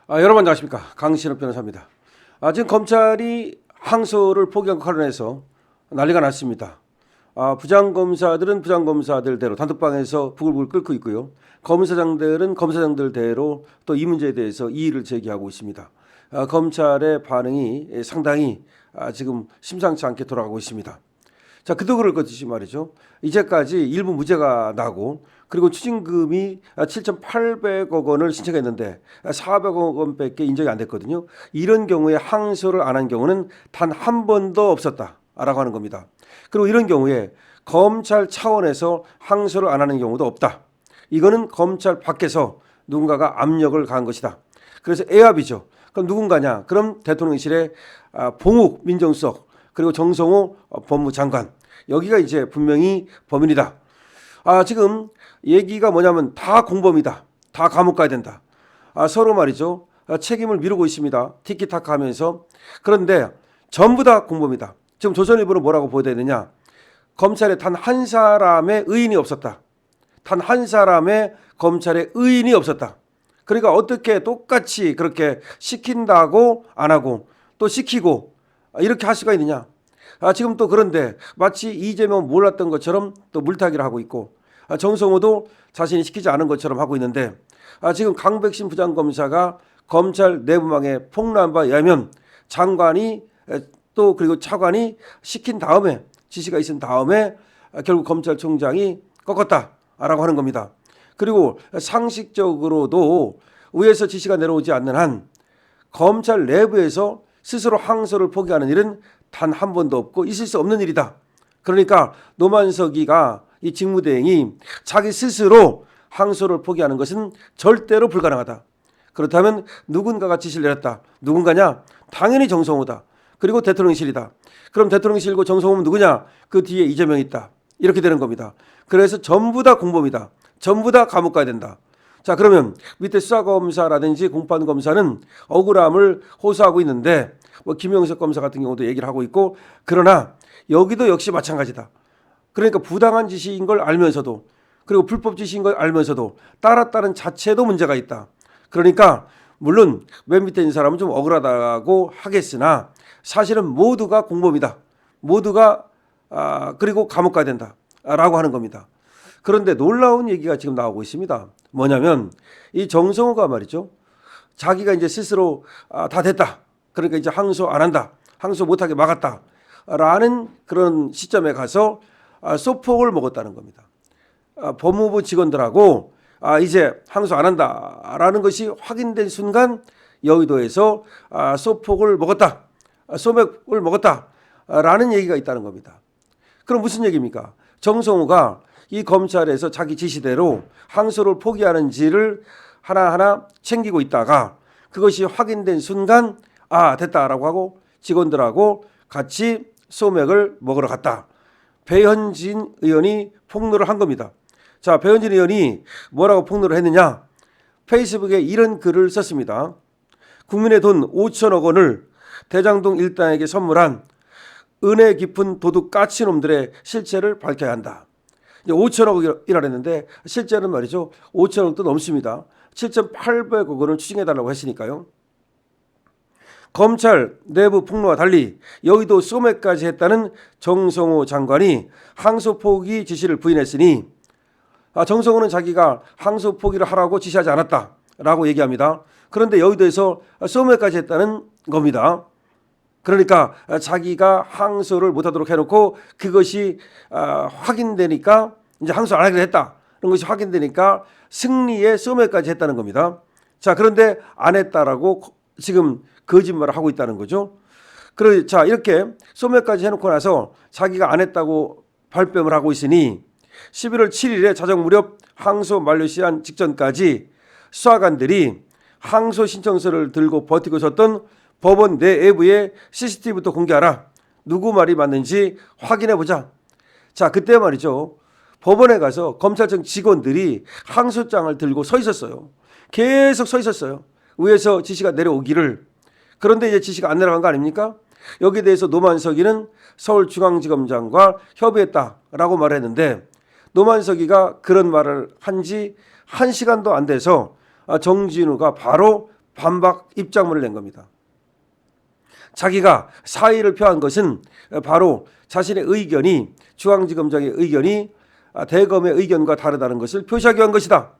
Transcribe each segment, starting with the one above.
여러분 안녕하십니까. 강신업 변호사입니다. 지금 검찰이 항소를 포기한 것 관련해서 난리가 났습니다. 부장검사들은 부장검사들대로 단톡방에서 부글부글 끓고 있고요. 검사장들은 검사장들대로 또 이 문제에 대해서 이의를 제기하고 있습니다. 검찰의 반응이 상당히 지금 심상치 않게 돌아가고 있습니다. 자, 그도 그럴 것이지 말이죠. 이제까지 일부 무죄가 나고 그리고 추징금이 7,800억 원을 신청했는데 400억 원밖에 인정이 안 됐거든요. 이런 경우에 항소를 안 한 경우는 단 한 번도 없었다라고 하는 겁니다. 그리고 이런 경우에 검찰 차원에서 항소를 안 하는 경우도 없다. 이거는 검찰 밖에서 누군가가 압력을 가한 것이다. 그래서 애압이죠. 그럼 누군가냐? 그럼 대통령실의 봉욱 민정수석 그리고 정성호 법무장관 여기가 이제 분명히 범인이다. 지금 얘기가 뭐냐면 다 공범이다. 다 감옥 가야 된다. 서로 말이죠. 책임을 미루고 있습니다. 티키타카 하면서. 그런데 전부 다 공범이다. 지금 조선일보는 뭐라고 보도해야 되냐. 검찰에 단 한 사람의 의인이 없었다. 단 한 사람의 검찰의 의인이 없었다. 그러니까 어떻게 똑같이 그렇게 시킨다고 안 하고 또 시키고 이렇게 할 수가 있느냐. 지금 또 그런데 마치 이재명 몰랐던 것처럼 또 물타기를 하고 있고 정성호도 자신이 시키지 않은 것처럼 하고 있는데 지금 강백신 부장검사가 검찰 내부망에 폭로한 바에 의하면 장관이 또 그리고 차관이 시킨 다음에 지시가 있은 다음에 결국 검찰총장이 꺾었다라고 하는 겁니다. 그리고 상식적으로도 위에서 지시가 내려오지 않는 한 검찰 내부에서 스스로 항소를 포기하는 일은 단 한 번도 없고 있을 수 없는 일이다. 그러니까 노만석이가 이 직무대행이 자기 스스로 항소를 포기하는 것은 절대로 불가능하다. 그렇다면 누군가가 지시를 내렸다. 누군가냐? 당연히 정성호다. 그리고 대통령실이다. 그럼 대통령실고 정성호는 누구냐? 그 뒤에 이재명이 있다. 이렇게 되는 겁니다. 그래서 전부 다 공범이다. 전부 다 감옥 가야 된다. 자, 그러면 밑에 수사검사라든지 공판검사는 억울함을 호소하고 있는데 김영석 검사 같은 경우도 얘기를 하고 있고 그러나 여기도 역시 마찬가지다. 그러니까 부당한 지시인 걸 알면서도 그리고 불법 지시인 걸 알면서도 따랐다는 자체도 문제가 있다. 그러니까 물론 맨 밑에 있는 사람은 좀 억울하다고 하겠으나 사실은 모두가 공범이다. 모두가 그리고 감옥 가야 된다라고 하는 겁니다. 그런데 놀라운 얘기가 지금 나오고 있습니다. 뭐냐면 이 정성호가 말이죠. 자기가 이제 스스로 다 됐다. 그러니까 이제 항소 안 한다. 항소 못하게 막았다. 라는 그런 시점에 가서 소폭을 먹었다는 겁니다. 법무부 직원들하고 이제 항소 안 한다라는 것이 확인된 순간 여의도에서 소폭을 먹었다. 소맥을 먹었다라는 얘기가 있다는 겁니다. 그럼 무슨 얘기입니까? 정성호가 이 검찰에서 자기 지시대로 항소를 포기하는지를 하나하나 챙기고 있다가 그것이 확인된 순간 됐다라고 하고 직원들하고 같이 소맥을 먹으러 갔다. 배현진 의원이 폭로를 한 겁니다. 자, 배현진 의원이 뭐라고 폭로를 했느냐? 페이스북에 이런 글을 썼습니다. 국민의 돈 5천억 원을 대장동 일당에게 선물한 은혜 깊은 도둑 까치놈들의 실체를 밝혀야 한다. 이제 5천억이라 했는데 실제는 말이죠. 5천억도 넘습니다. 7,800억 원을 추징해달라고 했으니까요. 검찰 내부 폭로와 달리 여의도 소매까지 했다는 정성호 장관이 항소 포기 지시를 부인했으니 정성호는 자기가 항소 포기를 하라고 지시하지 않았다라고 얘기합니다. 그런데 여의도에서 소매까지 했다는 겁니다. 그러니까 자기가 항소를 못하도록 해놓고 그것이 확인되니까 이제 항소 안 하기로 했다. 그런 것이 확인되니까 승리의 소매까지 했다는 겁니다. 자, 그런데 안 했다라고 지금 거짓말을 하고 있다는 거죠. 자, 이렇게 소매까지 해놓고 나서 자기가 안 했다고 발뺌을 하고 있으니 11월 7일에 자정 무렵 항소 만료 시한 직전까지 수사관들이 항소 신청서를 들고 버티고 섰던 법원 내부에 CCTV부터 공개하라. 누구 말이 맞는지 확인해보자. 자, 그때 말이죠. 법원에 가서 검찰청 직원들이 항소장을 들고 서 있었어요. 계속 서 있었어요. 위에서 지시가 내려오기를. 그런데 이제 지시가 안 내려간 거 아닙니까? 여기에 대해서 노만석이는 서울중앙지검장과 협의했다라고 말했는데 노만석이가 그런 말을 한 지 1시간도 안 돼서 정진우가 바로 반박 입장문을 낸 겁니다. 자기가 사의를 표한 것은 바로 자신의 의견이 중앙지검장의 의견이 대검의 의견과 다르다는 것을 표시하기 위한 것이다.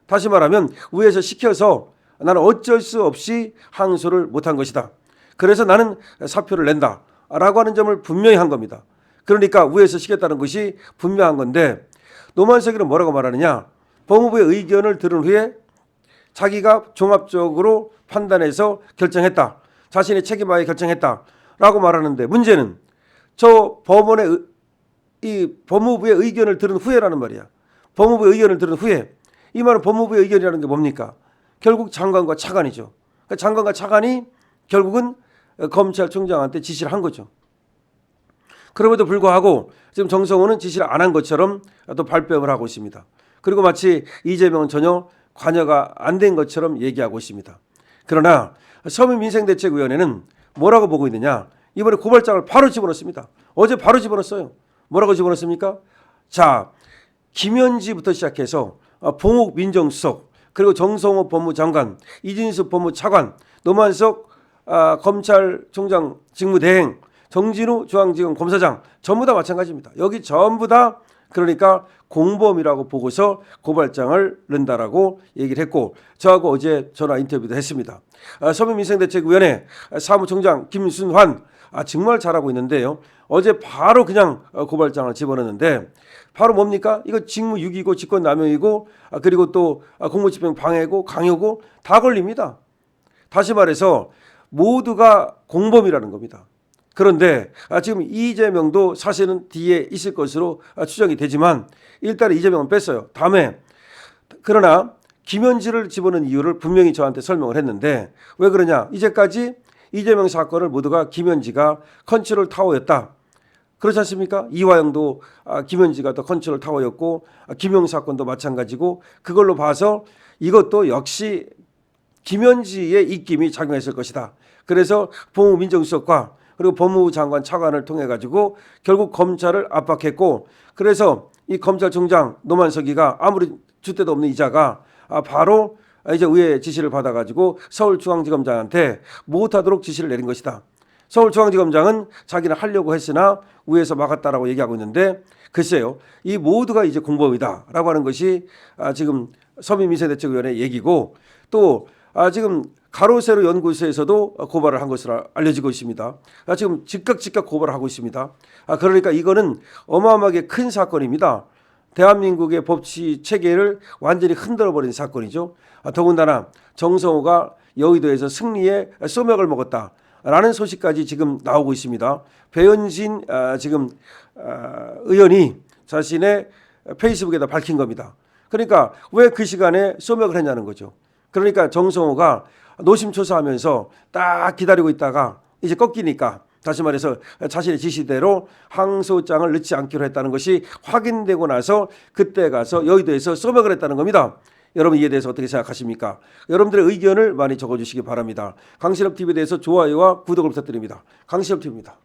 다시 말하면 위에서 시켜서 나는 어쩔 수 없이 항소를 못한 것이다. 그래서 나는 사표를 낸다 라고 하는 점을 분명히 한 겁니다. 그러니까 위에서 시켰다는 것이 분명한 건데 노만석이는 뭐라고 말하느냐. 법무부의 의견을 들은 후에 자기가 종합적으로 판단해서 결정했다. 자신의 책임하에 결정했다 라고 말하는데 문제는 저 법원의 이 법무부의 의견을 들은 후에라는 말이야. 법무부의 의견을 들은 후에 이 말은 법무부의 의견이라는 게 뭡니까? 결국 장관과 차관이죠. 그러니까 장관과 차관이 결국은 검찰총장한테 지시를 한 거죠. 그럼에도 불구하고 지금 정성호는 지시를 안 한 것처럼 또 발뺌을 하고 있습니다. 그리고 마치 이재명은 전혀 관여가 안 된 것처럼 얘기하고 있습니다. 그러나 서민민생대책위원회는 뭐라고 보고 있느냐. 이번에 고발장을 바로 집어넣습니다. 어제 바로 집어넣었어요. 뭐라고 집어넣습니까? 자, 김현지부터 시작해서 봉욱 민정수석 그리고 정성호 법무장관, 이진수 법무차관, 노만석 검찰총장 직무대행, 정진우 중앙지검 검사장 전부 다 마찬가지입니다. 여기 전부 다 그러니까 공범이라고 보고서 고발장을 넣는다라고 얘기를 했고 저하고 어제 전화 인터뷰도 했습니다. 서민민생대책위원회 사무총장 김순환 정말 잘하고 있는데요. 어제 바로 그냥 고발장을 집어넣는데 바로 뭡니까? 이거 직무유기고 직권남용이고 그리고 또 공무집행 방해고 강요고 다 걸립니다. 다시 말해서 모두가 공범이라는 겁니다. 그런데 지금 이재명도 사실은 뒤에 있을 것으로 추정이 되지만 일단은 이재명은 뺐어요. 다음에 그러나 김현지를 집어넣은 이유를 분명히 저한테 설명을 했는데 왜 그러냐. 이제까지 이재명 사건을 모두가 김현지가 컨트롤 타워였다. 그렇지 않습니까? 이화영도 김현지가 더 컨트롤 타워였고 김용 사건도 마찬가지고 그걸로 봐서 이것도 역시 김현지의 입김이 작용했을 것이다. 그래서 봉욱 민정수석과 그리고 법무부 장관 차관을 통해 가지고 결국 검찰을 압박했고 그래서 이 검찰총장 노만석이가 아무리 줏대도 없는 이자가 바로 이제 의회 지시를 받아 가지고 서울중앙지검장한테 못하도록 지시를 내린 것이다. 서울중앙지검장은 자기는 하려고 했으나 위에서 막았다라고 얘기하고 있는데 글쎄요. 이 모두가 이제 공범이다라고 하는 것이 지금 서민민생대책위원회 얘기고 또 지금 가로세로 연구소에서도 고발을 한 것으로 알려지고 있습니다. 지금 즉각 고발을 하고 있습니다. 그러니까 이거는 어마어마하게 큰 사건입니다. 대한민국의 법치 체계를 완전히 흔들어버린 사건이죠. 더군다나 정성호가 여의도에서 승리의 소맥을 먹었다라는 소식까지 지금 나오고 있습니다. 배현진 지금 의원이 자신의 페이스북에다 밝힌 겁니다. 그러니까 왜 그 시간에 소맥을 했냐는 거죠. 그러니까 정성호가 노심초사하면서 딱 기다리고 있다가 이제 꺾이니까 다시 말해서 자신의 지시대로 항소장을 넣지 않기로 했다는 것이 확인되고 나서 그때 가서 여의도에서 소맥을 했다는 겁니다. 여러분 이에 대해서 어떻게 생각하십니까? 여러분들의 의견을 많이 적어주시기 바랍니다. 강신업 TV에 대해서 좋아요와 구독을 부탁드립니다. 강신업 TV입니다.